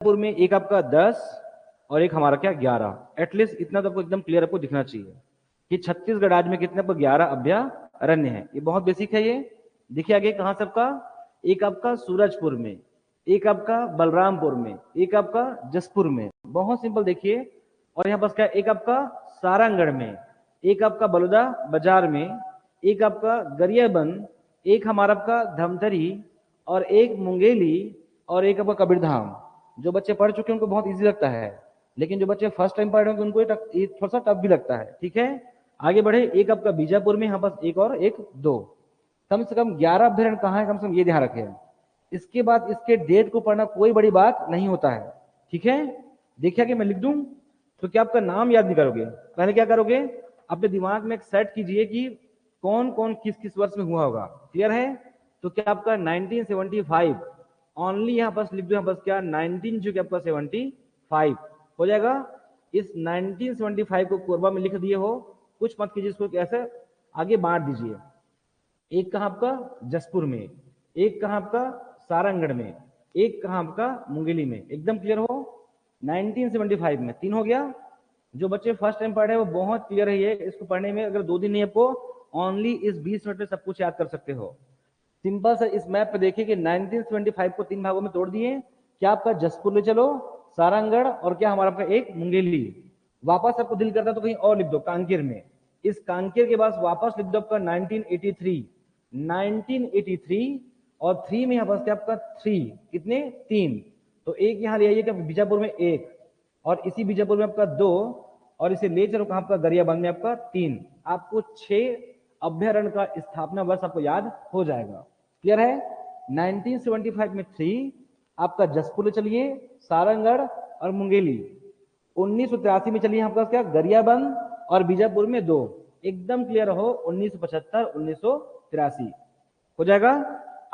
बीजापुर में एक आपका 10 और एक हमारा क्या 11, एटलीस्ट इतना तो आपको एकदम क्लियर आपको दिखना चाहिए कि छत्तीसगढ़ राज्य में कितने आपको 11 अभयारण्य है। ये बहुत बेसिक है। ये देखिए आगे कहां सबका, एक आपका सूरजपुर में, एक आपका बलरामपुर में, एक आपका जसपुर में, बहुत सिंपल देखिए। और यहाँ पास क्या, एक आपका सारंगढ़ में, एक आपका बलौदा बाजार में, एक आपका गरियाबंद, एक हमारा आपका धमतरी, और एक मुंगेली, और एक आपका कबीरधाम। जो बच्चे पढ़ चुके हैं उनको बहुत इजी लगता है, लेकिन जो बच्चे फर्स्ट टाइम पढ़ रहे हैं उनको ये थोड़ा सा टफ भी लगता है। ठीक है, आगे बढ़े। एक आपका बीजापुर में, यहाँ पास एक और एक दो, कम से कम 11 अभ्यारण्य कहाँ है, कम से कम ये ध्यान रखें। इसके बाद इसके डेट को पढ़ना कोई बड़ी बात नहीं होता है। ठीक है, देखिए कि मैं लिख दूं तो क्या आपका नाम याद नहीं करोगे, पहले क्या करोगे, अपने दिमाग में एक सेट कीजिए कि कौन कौन किस किस वर्ष में हुआ होगा। क्लियर है, तो क्या आपका 1975 ओनली यहाँ पास लिख दो, यहाँ पास क्या 19 जो क्या आपका 75 हो जाएगा। इस 1975 को कोरबा में लिख दिए हो, कुछ मत कीजिए, इसको कैसे आगे बांट दीजिए। एक कहाँ आपका जसपुर में, एक कहाँ आपका सारंगढ़ में, एक कहाँ आपका मुंगेली में। एकदम क्लियर हो, 1975 में 3 हो गया। जो बच्चे फर्स्ट टाइम पढ़ रहे हैं वो बहुत क्लियर है ये, इसको पढ़ने में अगर 2 दिन नहीं आपको, ओनली इस 20 मिनट में सब कुछ याद कर सकते हो। सिंपल सा इस मैप पे देखिए कि 1975 को 3 भागों में तोड़ दिए। क्या आपका जसपुर ले चलो, सारंगढ़, और क्या हमारा आपका एक मुंगेली। वापस आपको दिल करता तो कहीं और लिख दो, कांकेर में। इस कांकेर के बाद वापस लिख दो आपका 1983 और 3 में यहाँ पास क्या आपका 3, कितने 3, तो एक यहाँ ले आइए क्या बीजापुर में 1, और इसी बीजापुर में आपका 2, और इसे ले चलो कहाँ आपका गरियाबंद में आपका 3। आपको 6 अभ्यारण्य का स्थापना वर्ष आपको याद हो जाएगा। क्लियर है, 1975 में 3 आपका जसपुर ले चलिए, सारंगढ़ और मुंगेली। 1983 में चलिए यहाँ पर क्या गरियाबंद और बीजापुर में 2। एकदम क्लियर हो, 1975 1983 हो जाएगा।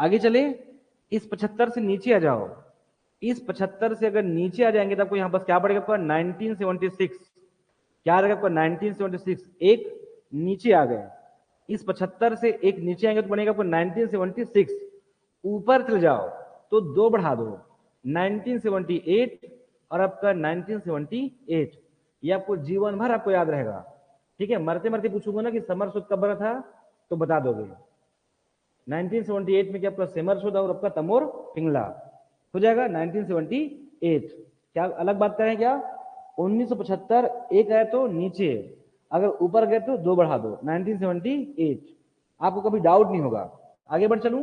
आगे चले, इस 75 से नीचे आ जाओ। इस 75 से अगर नीचे आ जाएंगे तो आपको यहाँ पर क्या पड़ेगा आपका 1976। क्या रहेगा आपका 1976, एक नीचे आ गए। इस 75 से एक नीचे आएंगे तो बनेगा आपको 1976। ऊपर चले जाओ तो 2 बढ़ा दो, 1978 और आपका 1978। ये आपको जीवन भर आपको याद रहेगा। ठीक है, मरते मरते पूछूंगा ना कि समर सूद कब बना था तो बता दोगे। 1978 में क्या आपका सेमर सूद और आपका तमोर पिंगला हो जाएगा 1978। क्या अलग बात करें क्या, 1975 एक है तो नीचे, अगर ऊपर गए तो 2 बढ़ा दो, 1978। आपको कभी डाउट नहीं होगा। आगे बढ़ चलूं,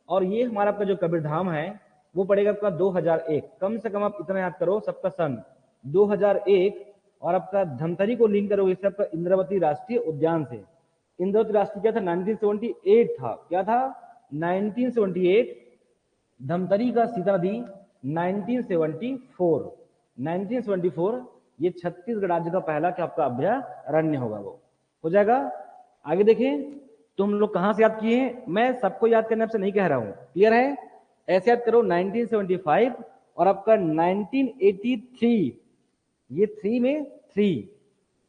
और ये हमारा आपका जो कबीरधाम है वो पड़ेगा आपका 2001। कम से कम आप इतना याद करो सबका सन 2001, और आपका धमतरी को लिंक करोगे इससे आपका इंद्रावती राष्ट्रीय उद्यान से। इंद्रावती राष्ट्रीय क्या था 1978 था, क्या था 1978। धमतरी का सीता नदी 1974 ये छत्तीसगढ़ राज्य का पहला क्या आपका अभ्यारण्य होगा, वो हो जाएगा। आगे देखें तो हम लोग कहां से याद किए हैं, मैं सबको याद करने आपसे नहीं कह रहा हूं। क्लियर है, ऐसे याद करो 1975 और आपका 1983, ये 3 में 3।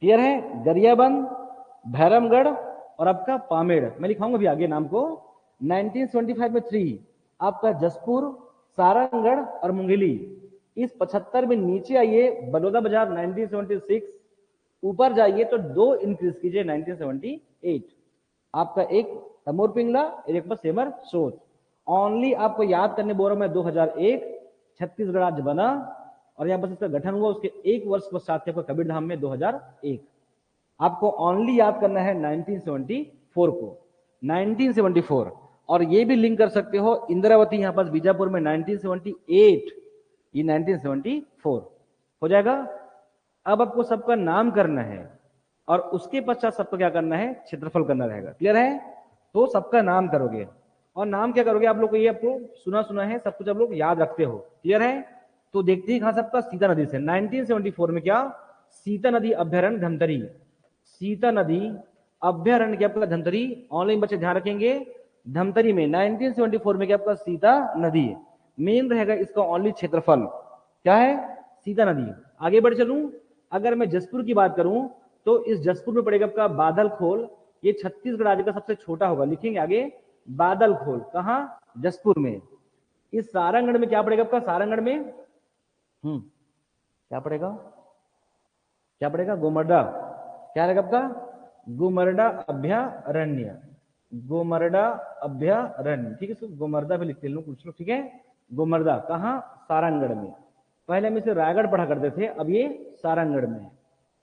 क्लियर है, गरियाबंद, भैरमगढ़ और आपका पामेड़। मैं लिखाऊंगा भी आगे नाम को। 1975 में 3 आपका जसपुर, सारंगढ़ और मुंगेली। इस 75 में नीचे आइए बलौदा बाजार 1976, ऊपर जाइए तो 2 इंक्रीज कीजिए 1978। आपका एक तमोर पिंगला और एक सेमर सोच। ओनली आपको याद करने बोल रहा हूं मैं 2001 छत्तीसगढ़ राज्य बना, और यहाँ पर इसका गठन हुआ उसके 1 वर्ष पश्चात आपका कबीरधाम में 2001। आपको ओनली याद करना है 1974 को, 1974। और ये भी लिंक कर सकते हो इंद्रावती यहाँ पर बीजापुर में 1978, ये 1974 हो जाएगा। अब आपको सबका नाम करना है और उसके पश्चात सबको क्या करना है, क्षेत्रफल करना रहेगा। क्लियर है, तो सबका नाम करोगे, और नाम क्या करोगे आप लोग को, ये आपको सुना सुना है, सब कुछ आप लोग याद रखते हो। क्लियर है, तो देखते हैं कहां सबका, सीता नदी से। 1974 में क्या, सीता नदी अभ्यारण्य धमतरी, सीता नदी अभ्यारण्य क्या आपका धमतरी। ऑनलाइन बच्चे ध्यान रखेंगे, धमतरी में 1974 में क्या आपका सीता नदी मेन रहेगा। इसका ओनली क्षेत्रफल क्या है, सीता नदी। आगे बढ़ चलूं, अगर मैं जसपुर की बात करूं तो इस जसपुर में पड़ेगा आपका बादल खोल, ये छत्तीसगढ़ राज्य का सबसे छोटा होगा। लिखेंगे आगे बादल खोल, कहां, जसपुर में। इस सारंगढ़ में क्या पड़ेगा आपका, सारंगढ़ में क्या पड़ेगा, क्या पड़ेगा, गोमर्डा। क्या रहेगा आपका, गोमर्डा अभ्यारण्य, गोमर्डा अभ्यारण्य। ठीक है, इसको गोमर्दा भी लिखते हैं कुछ लोग। ठीक है, गोमर्दा कहाँ, सारंगगढ़ में। पहले हम इसे रायगढ़ पढ़ा करते थे, अब ये सारंगगढ़ में है।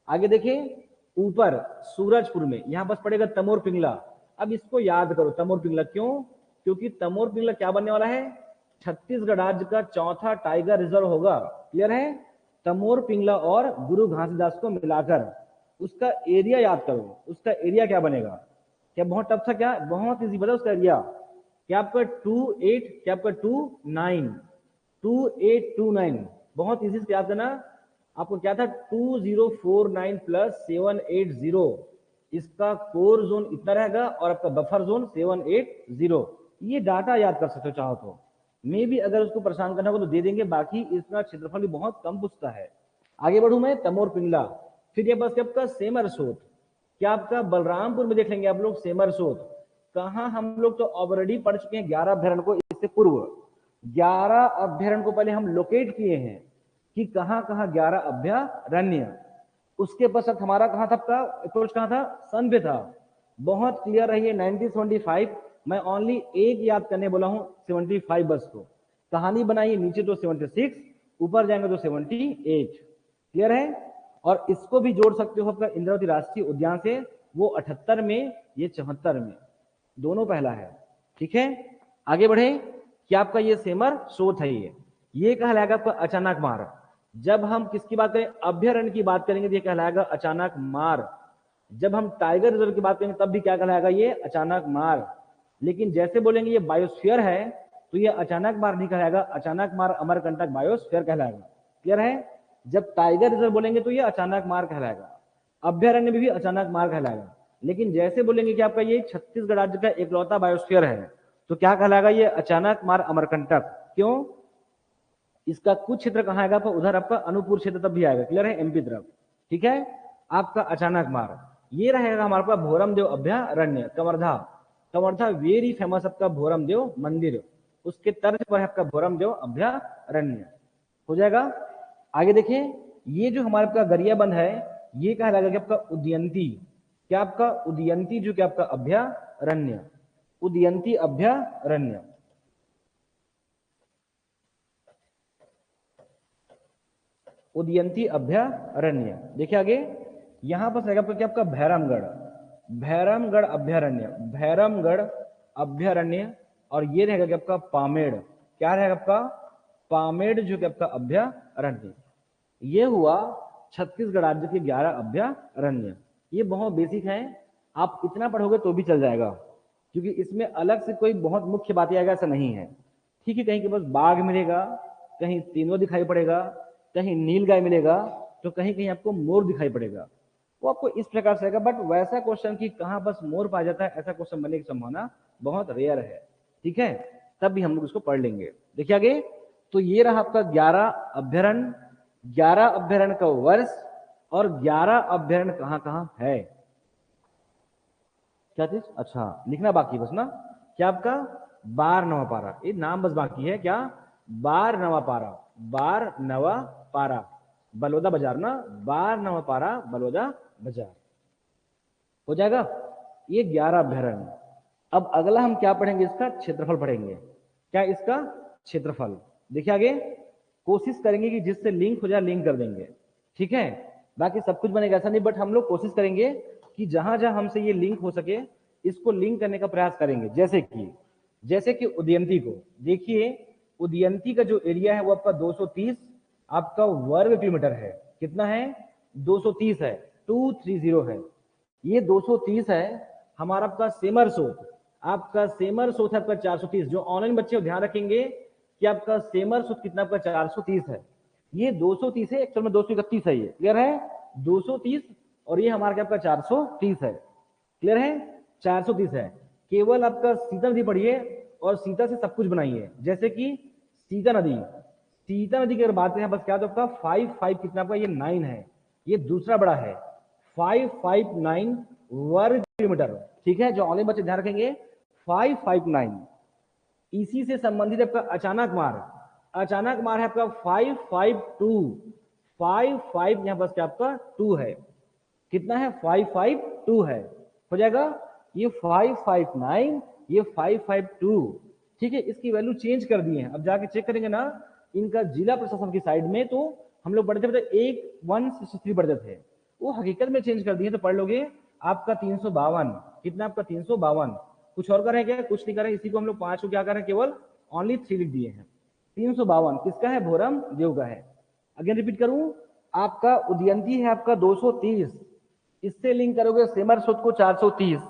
आगे देखिए, ऊपर सूरजपुर में, यहां बस पड़ेगा तमोर पिंगला। अब इसको याद करो, तमोर पिंगला क्यों, क्योंकि तमोर पिंगला क्या बनने वाला है, छत्तीसगढ़ राज्य का चौथा टाइगर रिजर्व होगा। क्लियर है, तमोर पिंगला और गुरु घासीदास को मिलाकर उसका एरिया याद करो, उसका एरिया क्या बनेगा। क्या बहुत टफ था, क्या बहुत इजी बता उसका एरिया। क्या आपका 28, क्या आपका 29, 2829, बहुत इजी से याद करना। आपको क्या था, 2049 प्लस 780, इसका कोर जोन इतना रहेगा और आपका बफर जोन 780। ये डाटा याद कर सकते हो चाहो तो, मे भी अगर उसको परेशान करना हो तो दे देंगे, बाकी इसका क्षेत्रफल भी बहुत कम पूछता है। आगे बढ़ू मैं, तमोर पिंगला। फिर ये बस आपका सेमर सोत, क्या आपका बलरामपुर में देख लेंगे आप लोग सेमर सोत। कहा हम लोग तो ऑलरेडी पढ़ चुके हैं 11 अभ्यारण को, इससे पूर्व 11 अभ्यारण को पहले हम लोकेट किए हैं कि कहां कहां 11 अभ्यारण्य। उसके पश्चात हमारा कहां था, आपका अप्रोच कहां था, सन पे था। बहुत क्लियर रहिए, 1975, मैं ओनली एक याद करने बोला हूं, 75 बस को कहानी बनाइए, नीचे तो 76, ऊपर जाएंगे तो 78। क्लियर है, और इसको भी जोड़ सकते हो आपका इंद्रावती राष्ट्रीय उद्यान से, वो 78 में, ये 74 में, दोनों पहला है। ठीक है, आगे बढ़े, क्या आपका ये सेमर सोत है, ये कहलाएगा आपका अचानक मार। जब हम किसकी बात करें, अभ्यारण्य की बात करेंगे तो ये कहलाएगा अचानक मार। जब हम टाइगर रिजर्व की बात करेंगे तब भी क्या कहलाएगा, ये अचानक मार। लेकिन जैसे बोलेंगे ये बायोस्फीयर है तो ये अचानक मार नहीं कहलाएगा, अचानक मार अमरकंटक बायोस्फीयर कहलाएगा। क्लियर है, जब टाइगर रिजर्व बोलेंगे तो ये अचानक मार कहलाएगा, अभ्यारण्य भी अचानक मार कहलाएगा। लेकिन जैसे बोलेंगे कि आपका ये छत्तीसगढ़ राज्य का इकलौता बायोस्फीयर है तो क्या कहलाएगा, ये अचानक मार अमरकंटक। क्यों, इसका कुछ क्षेत्र कहां आएगा आपका, उधर आपका अनूपपुर क्षेत्र तब भी आएगा। क्लियर है, एमपी तरफ। ठीक है, आपका अचानक मार ये रहेगा हमारे पास भोरम देव अभ्यारण्य, कवर्धा। कवर्धा वेरी फेमस आपका भोरम देव मंदिर, उसके तर्ज पर है आपका भोरम देव अभ्यारण्य। हो जाएगा। आगे देखिए, ये जो हमारे आपका गरियाबंद है ये कहलाएगा कि आपका उदयंती। क्या आपका उदयंती, जो कि आपका अभ्यारण्य, उदयंती अभ्यारण्य। उदयंती अभ्यारण्य। देखिए आगे, यहां पर रहेगा क्या आपका भैरमगढ़, भैरमगढ़ अभ्यारण्य, भैरमगढ़ अभ्यारण्य। और ये रहेगा कि आपका पामेड़, क्या रहेगा आपका, पामेड़, जो कि आपका अभ्यारण्य। ये हुआ छत्तीसगढ़ राज्य के 11 अभ्यारण्य। ये बहुत बेसिक हैं, आप इतना पढ़ोगे तो भी चल जाएगा, क्योंकि इसमें अलग से कोई बहुत मुख्य बातें आएगा ऐसा नहीं है। ठीक है, कहीं के बस बाघ मिलेगा, कहीं तीनों दिखाई पड़ेगा, कहीं नीलगाय मिलेगा, तो कहीं कहीं आपको मोर दिखाई पड़ेगा। वो आपको इस प्रकार से आएगा, बट वैसा क्वेश्चन कि कहां बस मोर पाया जाता है, ऐसा क्वेश्चन बनने की संभावना बहुत रेयर है। ठीक है, तब भी हम लोग इसको पढ़ लेंगे। देखिए आगे, तो ये रहा आपका 11 अभ्यारण्य, 11 अभ्यारण्य का वर्ष, और 11 अभ्यारण्य कहां कहां है। क्या चीज, अच्छा लिखना बाकी बस ना, क्या आपका बार नवा पारा, ये नाम बस बाकी है। क्या, बार नवा पारा, बार नवा पारा बलौदा बाजार ना, बार नवा पारा बलौदा बाजार। हो जाएगा, ये 11 अभ्यारण्य। अब अगला हम क्या पढ़ेंगे, इसका क्षेत्रफल पढ़ेंगे। क्या, इसका क्षेत्रफल। देखिए आगे, कोशिश करेंगे कि जिससे लिंक हो जाए लिंक कर देंगे। ठीक है, बाकी सब कुछ बनेगा ऐसा नहीं, बट हम लोग कोशिश करेंगे कि जहां जहां हमसे ये लिंक हो सके इसको लिंक करने का प्रयास करेंगे। जैसे कि उदयंती को देखिए, उदयंती का जो एरिया है वो आपका 230 आपका वर्ग किलोमीटर है। कितना है, 230 है, 230 है। ये 230 है। हमारा आपका सेमर सोत, आपका सेमर सोत है आपका 430। जो ऑनलाइन बच्चे ध्यान रखेंगे कि आपका सेमर सोत कितना, आपका 430 है। ये 230 है, एक्चुअल में 231 है। ये क्लियर है, 230 और ये हमारा क्या आपका 430 है। क्लियर है, 430 है। केवल आपका सीता नदी पढ़िए और सीता से सब कुछ बनाइए। जैसे कि सीता नदी, सीता नदी की अगर बात करें बस क्या, तो आपका 55 कितना आपका, ये 9 है, ये दूसरा बड़ा है, 559 वर्ग किलोमीटर। ठीक है, जो ऑनलाइन बच्चे ध्यान रखेंगे 559। इसी से संबंधित आपका अचानक मार, अचानक मार है आपका 552, 55 यहां बस क्या आपका 2 है, कितना है 552 है, हो जाएगा ये 559, ये 552, ठीक है। इसकी वैल्यू चेंज कर दिए हैं, अब जाके चेक करेंगे ना इनका जिला प्रशासन की साइड में, तो हम लोग बढ़ते बढ़ते 163 बढ़ते थे, वो हकीकत में चेंज कर दिए, तो पढ़ लोगे आपका 352, कितना आपका 352, कुछ और करें क्या, कुछ नहीं करें, इसी को हम लोग 5 को क्या करें, केवल ओनली 3 लिख दिए हैं। 352 किसका है, भोरम देव का है। अगेन रिपीट करूं, आपका उदयंती है आपका 230, इससे लिंक करोगे सेमर सूद को 430,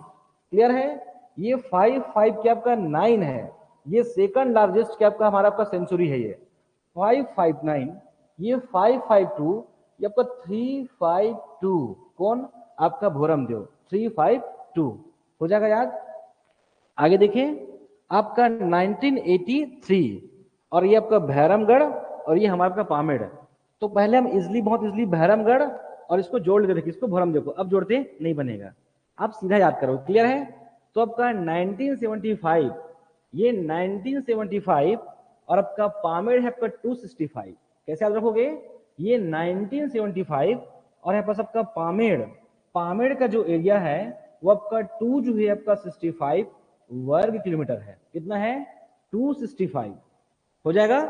क्लियर है। ये 55 क्या आपका 9 है, ये सेकंड लार्जेस्ट क्या आपका हमारा आपका सेंचुरी है, ये 559, ये 552, ये आपका 352, कौन, आपका भोरम देव 352, हो जाएगा याद। आगे देखिए आपका 1983, और ये आपका भैरमगढ़, और ये हमारा आपका पामेड़। तो पहले हम इजली, बहुत इजली भैरमगढ़ और इसको जोड़ लेते थे, किसको, भोरम देव को, अब जोड़ते नहीं बनेगा, आप सीधा याद करो, क्लियर है। तो आपका 1975, ये 1975, और आपका पामेड़ है आपका 265, कैसे याद रखोगे, ये 1975 और है पास आपका पामेड़, पामेड़ का जो एरिया है वो आपका 2 जो है आपका 65 वर्ग किलोमीटर है, कितना है 265, हो जाएगा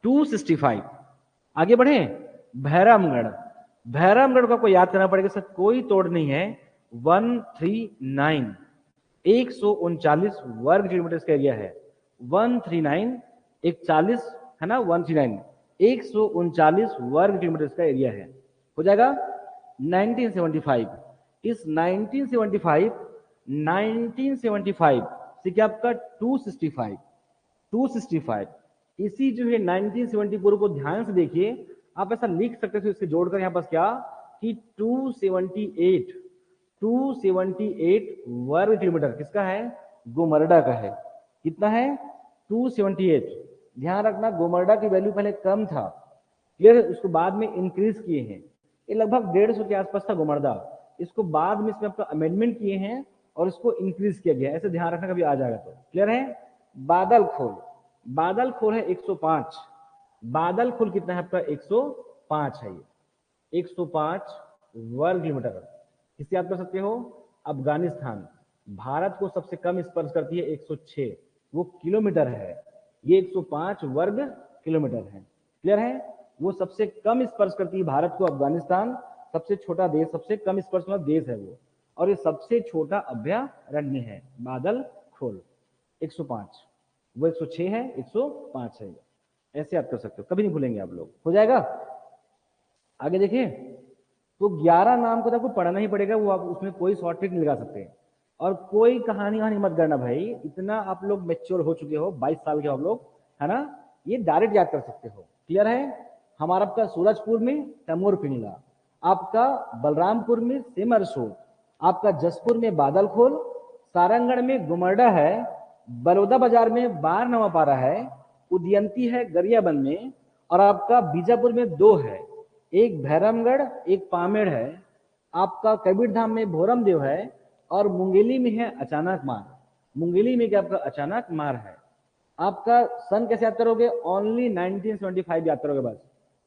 265। आगे बढ़े, भैरमगढ़, भैरमगढ़ को आपको याद करना पड़ेगा सर, कोई तोड़ नहीं है, 139, 139 वर्ग किलोमीटर का एरिया है, 139, 41 है ना, 139, 139 वर्ग किलोमीटर का एरिया है, हो जाएगा 1975। इस 1975 से क्या आपका 265, 265, इसी जो है 1974 को ध्यान से देखिए, आप ऐसा लिख सकते थे इसके जोड़कर यहां पास क्या कि 278, 278 वर्ग किलोमीटर किसका है, गोमर्डा का है, कितना है 278। ध्यान रखना गोमर्डा की वैल्यू पहले कम था, क्लियर है, उसको बाद में इंक्रीज किए हैं, ये लगभग 150 के आसपास था गोमर्दा, इसको बाद में इसमें आपका अमेंडमेंट किए हैं और इसको इंक्रीज किया गया, ऐसे ध्यान रखना कभी आ जाएगा तो, क्लियर है। बादल खोल, बादल खोल है 105, बादल खोल कितना है आपका 105 है, ये 105 वर्ग किलोमीटर, किससे याद कर सकते हो, अफगानिस्तान, भारत को सबसे कम स्पर्श करती है 106, वो किलोमीटर है, ये 105 वर्ग किलोमीटर है, क्लियर है, वो सबसे कम स्पर्श करती है भारत को अफगानिस्तान, सबसे छोटा देश, सबसे कम स्पर्श वाला देश है वो, और ये सबसे छोटा अभयारण्य है बादल खोल 105, वो 106 है, 105 है, ऐसे याद कर सकते हो, कभी नहीं भूलेंगे आप लोग, हो जाएगा। आगे देखिए, तो 11 नाम को तो आपको पढ़ना ही पड़ेगा, वो आप उसमें कोई शॉर्ट ट्रिक नहीं लगा सकते, और कोई कहानी वहानी मत करना भाई, इतना आप लोग मैच्योर हो चुके हो, 22 साल के हो आप लोग, है ना, ये डायरेक्ट याद कर सकते हो, क्लियर है। हमारा आपका सूरजपुर में तमोर पिंगला, आपका बलरामपुर में सेमरसोट, आपका जसपुर में बादल खोल, सारंगढ़ में गुमरडा है, बड़ौदा बाजार में बार नवापारा है, उदयंती है गरियाबंद में, और आपका बीजापुर में 2 है, एक भैरमगढ़ एक पामेड़ है, आपका कबीर धाम में भोरम देव है, और मुंगेली में है अचानक मार, मुंगेली में क्या आपका अचानक मार है। आपका सन कैसे याद करोगे, ओनली 1975 याद करोगे बस,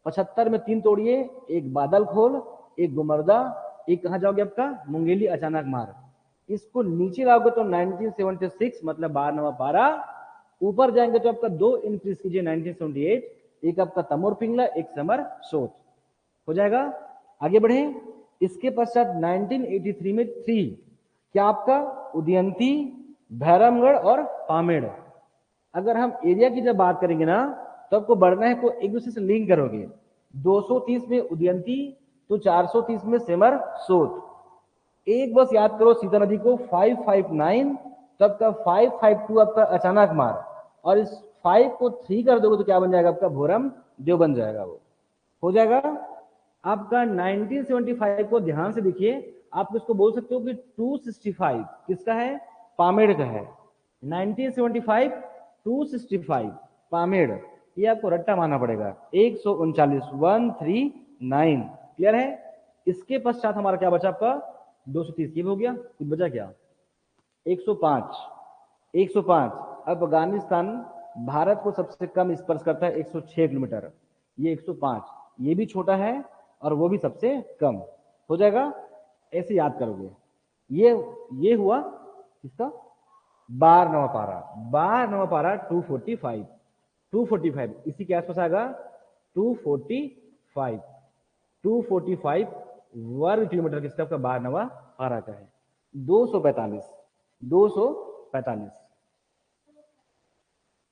75 में 3 तोड़िए, एक बादल खोल, एक गुमरदा, एक कहां जाओगे आपका मुंगेली अचानक मार, इसको नीचे लाओगे तो 1976 मतलब 12 नवा पारा, ऊपर जाएंगे तो आपका 2 इंक्रीज कीजिए 1978, एक आपका तमोर पिंगला एक समर सोच, हो जाएगा। आगे बढ़े, इसके पश्चात 1983 में 3 क्या आपका उदयंती, भैरमगढ़ और पामेड़। अगर हम एरिया की जब बात करेंगे ना, तो आपको बढ़ना है, को एक दूसरे से लिंक करोगे, 230 में उदयंती तो 430 में सेमर सोच, एक बस याद करो सीता नदी को 559, तो आपका 552 आपका अचानक मार, और इस 5 को 3 कर दोगे तो क्या बन जाएगा आपका भोरम देव बन जाएगा, वो हो जाएगा। आपका 1975 को ध्यान से देखिए, आप इसको बोल सकते हो कि 265 किसका है, पामेड़ का है, 1975 265 पामेड़, ये आपको रट्टा मानना पड़ेगा, 139 139, क्लियर है। इसके पश्चात हमारा क्या बचा आपका 230, ये हो गया, कुछ बचा क्या, 105, 105 अफगानिस्तान, भारत को सबसे कम स्पर्श करता है 106 किलोमीटर, ये 105, ये भी छोटा है और वो भी सबसे कम। हो जाएगा, ऐसे याद करोगे। ये हुआ इसका 12वां पारा, 12वां पारा 245, 245 इसी के आसपास आएगा 245, 245 वर्ग किलोमीटर किसका, आपका 12वां पारा का है। 245, 245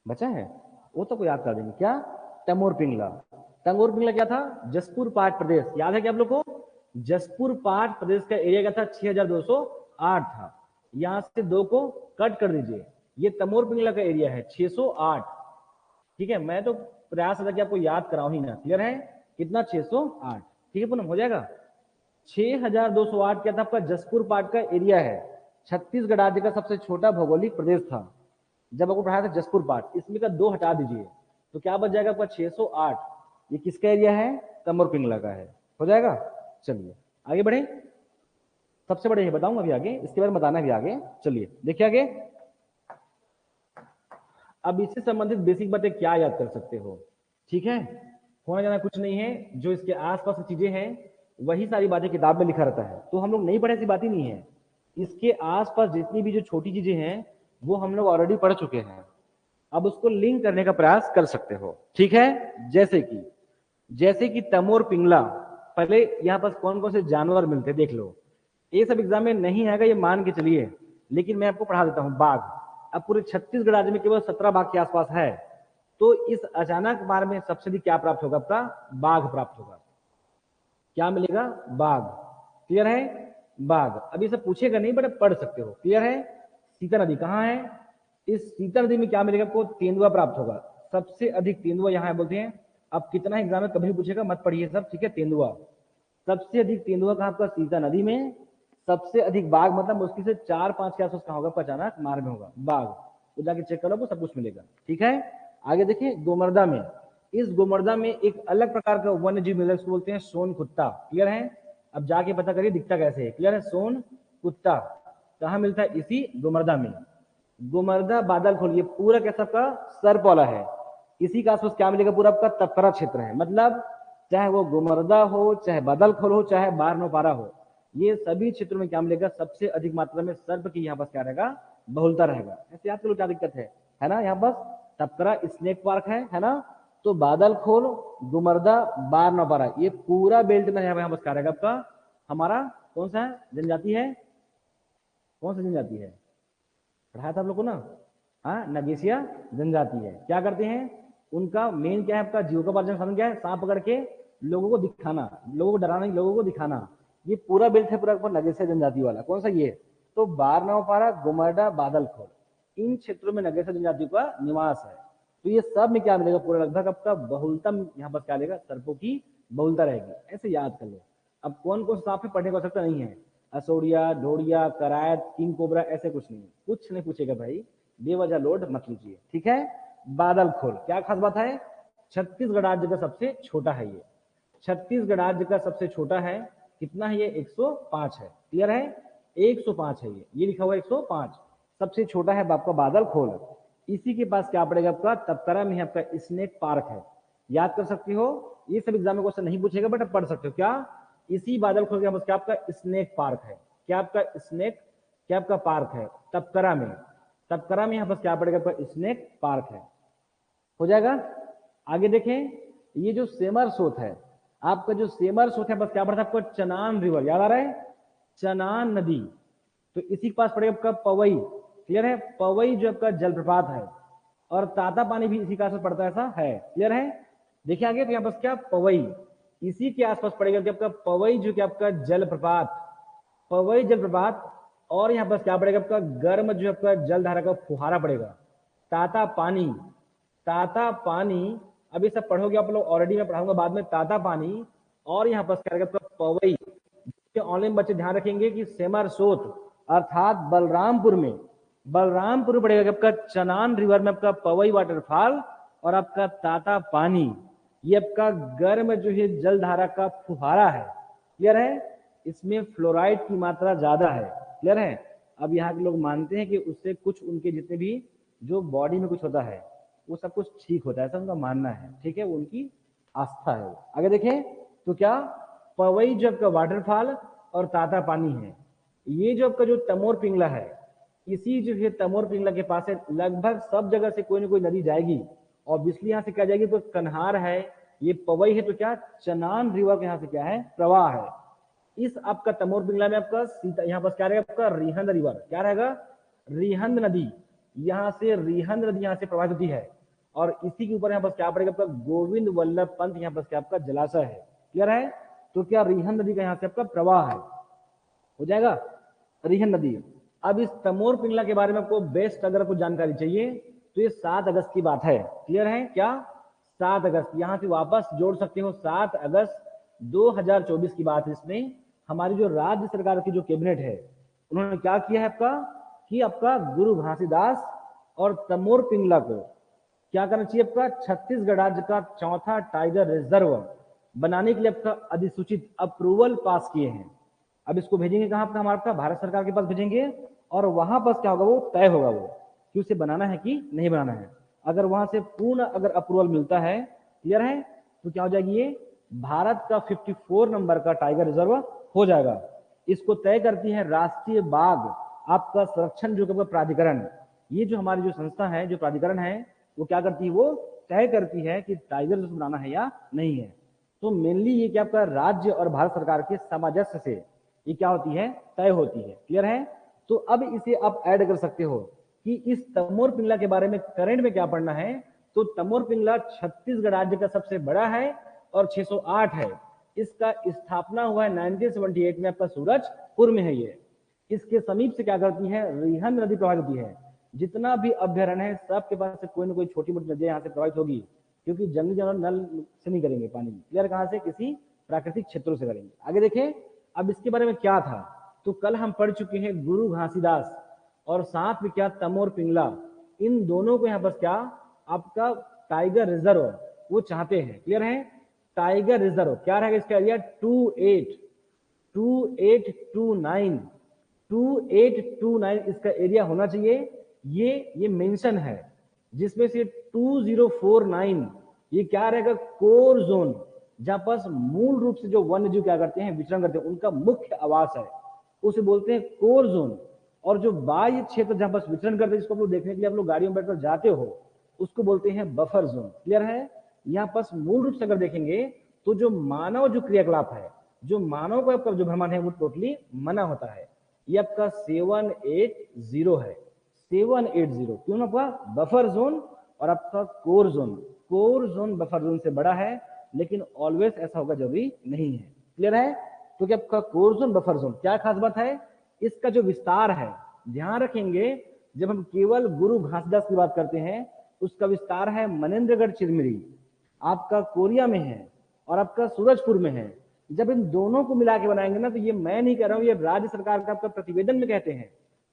बचा है, वो तो को याद कर देंगे। क्या, तमोर पिंगला। तमोर पिंगला क्या था, जसपुर पाट प्रदेश, याद है क्या आप लोग को? जसपुर पाट प्रदेश का एरिया क्या था, 6208 था। यहां से 2 को कट कर दीजिए, ये तमोर पिंगला का एरिया है 608। ठीक है, मैं तो प्रयास था कि आपको याद कराऊं ही ना। क्लियर है, कितना, 608। ठीक है पूनम, हो जाएगा। 6208 क्या था, आपका जसपुर पाट का एरिया है। छत्तीसगढ़ राज्य का सबसे छोटा भौगोलिक प्रदेश था जब आपको पढ़ाया था जसपुर पाट। इसमें का 2 हटा दीजिए तो क्या बच जाएगा आपका 608। ये किसका एरिया है, तमोर पिंगला का है। हो जाएगा, चलिए आगे बढ़े। सबसे बड़े ये बताऊंगा अभी आगे, इसके बारे में बताना भी आगे। चलिए देखिए आगे। अब इससे संबंधित बेसिक बातें क्या याद कर सकते हो? ठीक है, होना जाना कुछ नहीं है, जो इसके आसपास की चीजें हैं वही सारी बातें किताब में लिखा रहता है, तो हम लोग नहीं पढ़े ऐसी बात ही नहीं है। इसके आसपास जितनी भी जो छोटी चीजें हैं वो हम लोग ऑलरेडी पढ़ चुके हैं। अब उसको लिंक करने का प्रयास कर सकते हो। ठीक है, जैसे कि तमोर पिंगला, पहले यहाँ पर कौन कौन से जानवर मिलते देख लो। ये सब एग्जाम में नहीं आएगा ये मान के चलिए, लेकिन मैं आपको पढ़ा देता हूँ। बाघ, अब पूरे छत्तीसगढ़ राज्य में केवल 17 बाघ के आसपास है, तो इस अचानक मार में सबसे अधिक क्या प्राप्त होगा, आपका बाघ प्राप्त होगा। क्या मिलेगा, बाघ। क्लियर है, बाघ। अभी सब पूछेगा नहीं बट पढ़ सकते हो। क्लियर है। सीता नदी कहाँ है, इस सीता नदी में क्या मिलेगा आपको, तेंदुआ प्राप्त होगा। सबसे अधिक तेंदुआ यहाँ है बोलते हैं। अब कितना एग्जाम में कभी भी पूछेगा, मत पढ़िए सब, ठीक है। तेंदुआ, सबसे अधिक तेंदुआ कहाँ, आपका सीता नदी में। सबसे अधिक बाघ, मतलब मुश्किल से 4-5 के आसपास कहाँ होगा, अचानक मार में होगा बाघ। तो जाके चेक करो, सब कुछ मिलेगा। ठीक है, आगे देखिए गोमर्दा में। इस गोमर्दा में एक अलग प्रकार का वन्य जीव मिलेगा, इसको बोलते हैं सोन कुत्ता। क्लियर है, अब जाके पता करिए दिखता कैसे है। क्लियर है, सोन कुत्ता कहाँ मिलता है, इसी गोमर्दा में। गोमर्दा बादल खोल, ये पूरा कैसा का सर्प वाला है। इसी के आसपास क्या मिलेगा, पूरा आपका तपकरा क्षेत्र है। मतलब चाहे वो गोमर्दा हो, चाहे बादल खोल हो, चाहे 12वां पारा हो, ये सभी क्षेत्रों में क्या मिलेगा, सबसे अधिक मात्रा में सर्प की यहाँ पर क्या रहेगा, बहुलता रहेगा। ऐसे याद करो, क्या दिक्कत है ना। यहाँ पर तपकरा स्नेक पार्क है ना। तो बादल खोल, गुमर्दा, 12वां पारा, ये पूरा बेल्ट में यहाँ पर क्या रहेगा आपका, हमारा कौन सा जनजाति है, कौन सी जनजाति है, पढ़ाया था आप लोग को ना। हाँ, नगेशिया जनजाति है। क्या करते हैं, उनका मेन क्या है, आपका जीविकोपार्जन साधन क्या है, सांप पकड़ के लोगों को दिखाना, लोगों को डराना, लोगों को दिखाना। ये पूरा बेल्ट है पूरा नगेशिया जनजाति वाला। कौन सा ये, तो 12वां पारा, गुमर्दा, बादल खोल, इन क्षेत्रों में नगेशिया जनजाति का निवास है। तो ये सब में क्या मिलेगा, पूरा लगभग आपका बहुलतम यहाँ पर क्या लेगा, सर्पों की बहुलता रहेगी। ऐसे याद कर लो। अब कौन कौन सांप पढ़ने को सकता नहीं है, असोड़िया, ढोड़िया, करायत, किंग कोबरा, ऐसे कुछ नहीं पूछेगा भाई, बेवजह लोड मत लीजिए। ठीक है, बादल खोल क्या खास बात है, छत्तीसगढ़ राज्य का सबसे छोटा है ये। छत्तीसगढ़ राज्य का सबसे छोटा है, कितना है ये, 105 है। क्लियर है, 105 है ये लिखा हुआ 105। सबसे छोटा है आपका बादल खोल। इसी के पास क्या पड़ेगा आपका, तपकरा में आपका स्नेक पार्क है। याद कर सकते हो, ये सब एग्जाम में क्वेश्चन नहीं पूछेगा बट पढ़ सकते हो। क्या, इसी बादल खोल के पास क्या आपका स्नेक पार्क है। क्या आपका स्नेक, क्या आपका पार्क है, तपकरा में। तपकरा में यहाँ पर क्या पड़ेगा, आपका स्नेक पार्क है। हो जाएगा। आगे देखें, ये जो सेमर सोत है, आपका जो सेमर सोत है, बस क्या पड़ता है आपको, चनान रिवर, याद आ रहा है, चनान नदी। तो इसी के पास पड़ेगा आपका पवई। क्लियर है, पवई जो आपका जलप्रपात है, और ताता पानी भी इसी के आसपास पड़ता है, ऐसा है। क्लियर है, देखिए आगे, तो यहाँ पर क्या, पवई, इसी के आसपास पड़ेगा कि आपका पवई जो कि आपका जलप्रपात, पवई जलप्रपात। और यहाँ पर क्या पड़ेगा आपका, गर्म जो आपका जलधारा का फुहारा पड़ेगा, ताता पानी। ताता पानी, अभी सब पढ़ोगे आप लोग, ऑलरेडी मैं पढ़ाऊंगा बाद में, ताता पानी। और यहाँ पर क्या रहेगा, पवई। ऑनलाइन बच्चे ध्यान रखेंगे कि सेमर सोत अर्थात बलरामपुर में, बलरामपुर पड़ेगा आपका चनान रिवर में आपका पवई वाटरफॉल, और आपका ताता पानी, ये आपका गर्म जो है जलधारा का फुहारा है। क्लियर है, इसमें फ्लोराइड की मात्रा ज्यादा है। क्लियर है, अब यहाँ के लोग मानते हैं कि उससे कुछ उनके जितने भी जो बॉडी में कुछ होता है, वो सब कुछ ठीक होता है, ऐसा उनका मानना है, ठीक है, वो उनकी आस्था है। आगे देखें तो क्या पवई जो आपका वाटरफॉल और ताता पानी है, ये जो आपका जो तमोर पिंगला है, इसी जो है तमोर पिंगला के पास है, लगभग सब जगह से कोई ना कोई नदी जाएगी, ऑब्वियसली यहाँ से क्या जाएगी, तो कन्हार है, ये पवई है, तो क्या चनान रिवर के यहाँ से क्या है, प्रवाह है। इस आपका तमोर पिंगला में आपका सीता, यहाँ पर क्या रहेगा आपका रिहंद रिवर, क्या रहेगा, रिहंद नदी, यहाँ से रिहंद नदी यहाँ से प्रवाहित होती है, और इसी के ऊपर यहाँ पर क्या पड़ेगा आपका गोविंद वल्लभ पंत, यहाँ पर क्या आपका जलाशय है, क्लियर है। तो क्या रिहंद नदी का यहाँ से आपका प्रवाह है, हो जाएगा रिहंद नदी। अब इस तमोर पिंगला के बारे में आपको बेस्ट अगर कुछ जानकारी चाहिए तो ये 7 अगस्त की बात है, क्लियर है, क्या 7 अगस्त, यहां से वापस जोड़ सकते हो 7 अगस्त 2024 की बात है। इसमें हमारी जो राज्य सरकार की जो कैबिनेट है, उन्होंने क्या किया है आपका, कि आपका गुरु घासीदास और तमोर पिंगला को क्या करना चाहिए, आपका छत्तीसगढ़ राज्य का चौथा टाइगर रिजर्व बनाने के लिए आपका अधिसूचित अप्रूवल पास किए हैं। अब इसको भेजेंगे कहां पर, हमारे भारत सरकार के पास भेजेंगे, और वहां पर क्या होगा, वो तय होगा वो कि उसे बनाना है कि नहीं बनाना है। अगर वहां से पूर्ण अगर अप्रूवल मिलता है, क्लियर है, तो क्या हो जाएगी, ये भारत का 54 नंबर का टाइगर रिजर्व हो जाएगा। इसको तय करती है राष्ट्रीय बाघ आपका संरक्षण जो प्राधिकरण। ये जो हमारी जो संस्था है, जो प्राधिकरण है, वो क्या करती है, वो तय करती है कि टाइगर रिजर्व बनाना है या नहीं है। तो मेनली ये क्या आपका राज्य और भारत सरकार के सामंजस्य से ये क्या होती है, तय होती है, क्लियर है। तो अब इसे आप ऐड कर सकते हो कि इस तमोर पिंगला के बारे में करंट में क्या पढ़ना है। तो तमोर पिंगला छत्तीसगढ़ राज्य का सबसे बड़ा है और 608 है। इसका स्थापना हुआ है 1978 में आपका सूरजपुर में है। ये इसके समीप से क्या करती है, रिहंद नदी प्रवाहित होती है। जितना भी अभ्यारण्य है सबके पास से कोई ना कोई छोटी मोटी नदियां यहाँ से प्रवाहित होगी, क्योंकि जंगली जानवर नल से नहीं करेंगे पानी, क्लियर, कहां से, किसी प्राकृतिक क्षेत्रों से करेंगे। आगे देखें अब इसके बारे में क्या था। तो कल हम पढ़ चुके हैं गुरु घासीदास और साथ में क्या तमोर पिंगला, इन दोनों को यहाँ पर क्या आपका टाइगर रिजर्व वो चाहते हैं, क्लियर है। टाइगर रिजर्व क्या रहेगा, इसका एरिया 2829 इसका एरिया होना चाहिए। ये मेंशन है, जिसमें से 2049 ये क्या रहेगा, कोर जोन, जहां पर मूल रूप से जो वन्य जीव क्या करते हैं, विचरण करते हैं, उनका मुख्य आवास है, उसे बोलते हैं कोर जोन। और जो बाह्य क्षेत्र जहां पर विचरण करते हैं, जिसको आप लोग देखने के लिए आप लोग गाड़ियों में बैठकर जाते हो, उसको बोलते हैं बफर जोन, क्लियर है। यहाँ पर मूल रूप से अगर देखेंगे तो जो मानव जो क्रियाकलाप है, जो मानव का जो भ्रमण है, वो टोटली मना होता है। ये आपका 780 है, 780, क्यों ना, आपका बफर जोन और आपका कोर जोन बफर जोन से बड़ा है, लेकिन ऑलवेज ऐसा होगा जरूरी नहीं है, क्लियर है। तो क्या आपका कोर जोन बफर जोन क्या खास बात है, इसका जो विस्तार है, ध्यान रखेंगे जब हम केवल गुरु घासीदास की बात करते हैं, उसका विस्तार है मनेन्द्रगढ़ चिरमिरी आपका कोरिया में है और आपका सूरजपुर में है। जब इन दोनों को मिला के बनाएंगे ना, तो ये मैं नहीं कह रहा हूं, ये राज्य सरकार का आपका प्रतिवेदन में कहते हैं,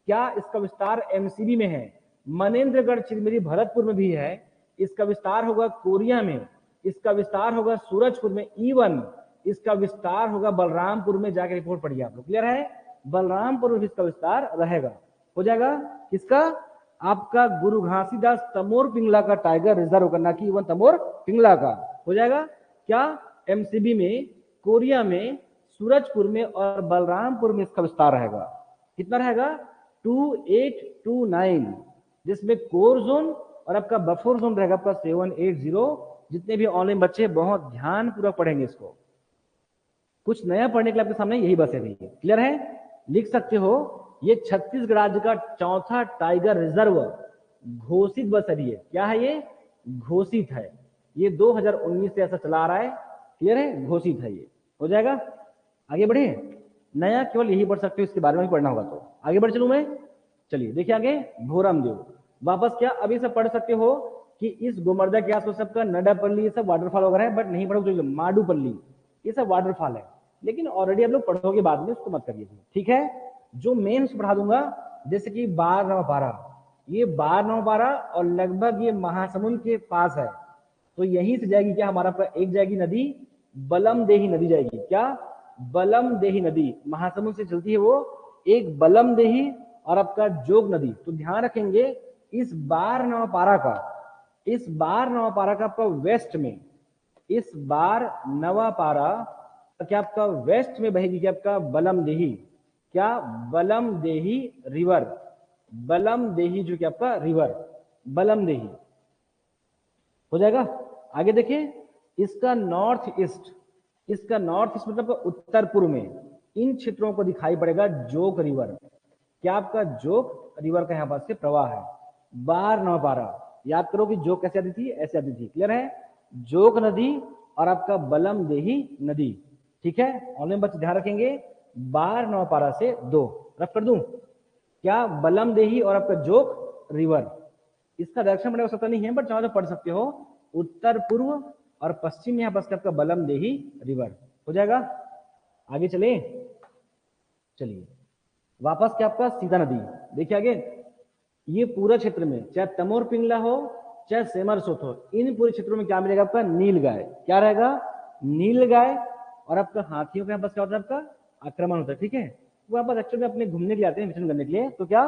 क्या इसका विस्तार एमसीबी में है, मनेन्द्रगढ़ चिरमिरी भरतपुर में भी है, इसका विस्तार होगा कोरिया में, इसका विस्तार होगा सूरजपुर में, इवन इसका विस्तार होगा बलरामपुर में, जाके रिपोर्ट पढ़िए आप लोग, क्लियर है, बलरामपुर में इसका विस्तार रहेगा, हो जाएगा। किसका, आपका गुरु घासीदास तमोर पिंगला का टाइगर रिजर्व करना की, इवन तमोर पिंगला का हो जाएगा क्या, एमसीबी में, कोरिया में, सूरजपुर में और बलरामपुर में इसका विस्तार रहेगा। कितना रहेगा, 2829, जिसमें कोर जोन और आपका बफर जोन रहेगा आपका 780। जितने भी ऑनलाइन बच्चे बहुत ध्यान पूर्वक पढ़ेंगे इसको, कुछ नया पढ़ने के लिए आपके सामने यही बस है, क्लियर है। लिख सकते हो, ये छत्तीसगढ़ राज्य का चौथा टाइगर रिजर्व घोषित बस है। क्या है ये, घोषित है, ये 2019 से ऐसा चला आ रहा है, क्लियर है, घोषित है, ये हो जाएगा। आगे बढ़े, नया केवल यही पढ़ सकते हो, इसके बारे में भी पढ़ना होगा, तो आगे बढ़ चलूं मैं, चलिए देखिए आगे, भोरम देव वापस क्या अभी सब पढ़ सकते हो कि इस गोमर्दा के आसपास सबका नडापल्ली ये सब वाटरफॉल वगैरह है, बट नहीं पढ़ोगे तो माडूपल्ली ये सब वाटरफॉल है, लेकिन ऑलरेडी आप लोग पढ़ोगे बाद में, उसको मत करिए, ठीक है। जो मेन पढ़ा दूंगा, जैसे कि 12 ये 12 और लगभग ये महासमुंद के पास है, तो यहीं से जाएगी क्या हमारा एक जाएगी नदी, बलमदेही नदी जाएगी, क्या, बलमदेही नदी महासमुंद से चलती है वो, एक बलमदेही और आपका जोग नदी। तो ध्यान रखेंगे इस 12 का इस बार नवापारा का आपका वेस्ट में, इस बार नवापारा क्या आपका वेस्ट में बहेगी क्या आपका बलमदेही, क्या बलमदेही रिवर, बलमदेही जो कि आपका रिवर बलमदेही हो जाएगा। आगे देखिए इसका नॉर्थ ईस्ट, इसका नॉर्थ ईस्ट मतलब उत्तर पूर्व में इन क्षेत्रों को दिखाई पड़ेगा जोग रिवर, क्या आपका जोग रिवर का यहां पास से प्रवाह है। बार नवापारा याद करो कि जोग कैसे आती थी, ऐसे आती थी, क्लियर है। जोग नदी और आपका बलमदेही नदी, ठीक है। ऑनलाइन बच्चे ध्यान रखेंगे, बार नवापारा से 2 रफ कर दूं, क्या बलमदेही और आपका जोग रिवर, इसका डायरेक्शन बड़ा सकता नहीं है बट चाहो तो पढ़ सकते हो, उत्तर पूर्व और पश्चिम यहाँ पास आपका बलमदेही रिवर हो जाएगा। आगे चले, चलिए वापस क्या आपका सीता नदी, देखिए आगे ये पूरा क्षेत्र में चाहे तमोर पिंगला हो चाहे सेमरसोत हो, इन पूरे क्षेत्रों में क्या मिलेगा आपका नील गाय, क्या रहेगा नील गाय, और आपका हाथियों के यहाँ पास क्या होता है आपका आक्रमण होता है, ठीक है। वो यहाँ पर एक्चुअली में अपने घूमने के लिए आते हैं, विचरण करने के लिए, तो क्या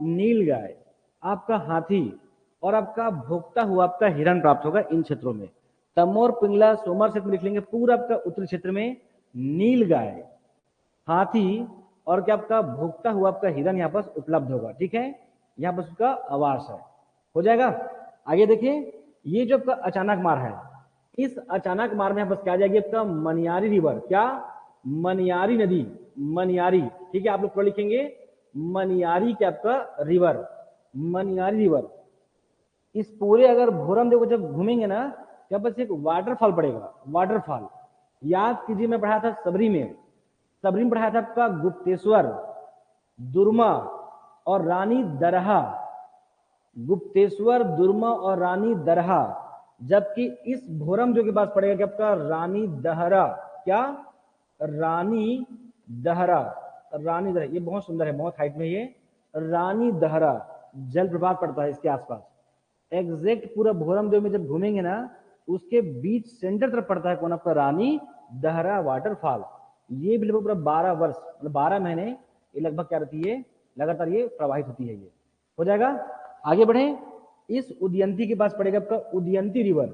नील गाय, आपका हाथी और आपका भोगता हुआ आपका हिरण प्राप्त होगा इन क्षेत्रों में। तमोर पिंगला सोमरसेट में लिख लेंगे, पूरा आपका उत्तरी क्षेत्र में नील गाय, हाथी और क्या आपका भोगता हुआ आपका हिरण यहाँ पर उपलब्ध होगा, ठीक है। यहाँ पर उसका आवास है, हो जाएगा। आगे देखिए ये जो आपका अचानक मार है, इस अचानक मार में यहाँ पर क्या आ जाएगी आपका मनियारी रिवर, क्या मनियारी नदी, मनियारी, ठीक है। आप लोग लिखेंगे मनियारी क्या आपका रिवर, मनियारी रिवर। इस पूरे अगर भोरम देखो जब घूमेंगे ना, क्या बस एक वाटरफॉल पड़ेगा, वाटरफॉल याद कीजिए, मैं पढ़ाया था सबरी में, सबरी में पढ़ाया था आपका गुप्तेश्वर, दुर्मा और रानी दरहा, गुप्तेश्वर, दुर्मा और रानी दरहा, जबकि इस भोरम जो के पास पड़ेगा क्या आपका रानी दहरा, क्या रानी दहरा, रानी दहरा, ये बहुत सुंदर है, बहुत हाइट में ये रानी दहरा जलप्रपात पड़ता है इसके आसपास। एग्जैक्ट पूरा भोरम देव में जब घूमेंगे ना, उसके बीच सेंटर तरफ पड़ता है कौन आपका रानी दहरा वाटरफॉल। ये भी लगभग पूरा 12 वर्ष मतलब 12 महीने ये लगभग क्या रहती है, लगातार ये प्रवाहित होती है, ये हो जाएगा। आगे बढ़े, इस उदयंती के पास पड़ेगा आपका उदयंती रिवर,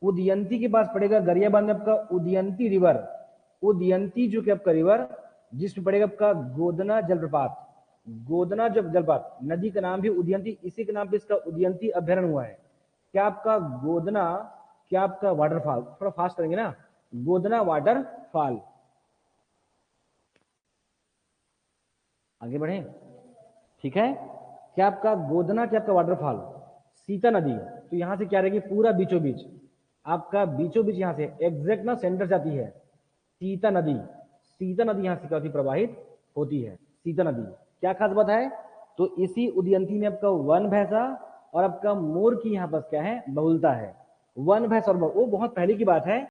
उदयंती के पास पड़ेगा गरियाबंद में आपका उदयंती रिवर, उदयंती जो कि आपका रिवर जिसमें पड़ेगा आपका गोदना जलप्रपात, गोदना जब जलप्रपात, नदी का नाम भी उदयंती, इसी के नाम पे इसका उदयंती अभ्यारण्य हुआ है। क्या आपका गोदना, क्या आपका वाटरफॉल, थोड़ा फास्ट करेंगे ना, गोदना वाटरफॉल। आगे बढ़े, ठीक है। क्या आपका गोदना, क्या आपका वाटरफॉल, सीता नदी, तो यहां से क्या रहेगी पूरा बीचों बीच, आपका बीचों बीच यहां से एग्जैक्ट ना सेंटर जाती है सीता नदी, सीता नदी यहां से काफी प्रवाहित होती है सीता नदी। क्या खास बात है, तो इसी उदयंती में आपका वन भैंसा और आपका मोर की यहाँ पर क्या है बहुलता है, वन भैंस और वो बहुत पहले की बात है।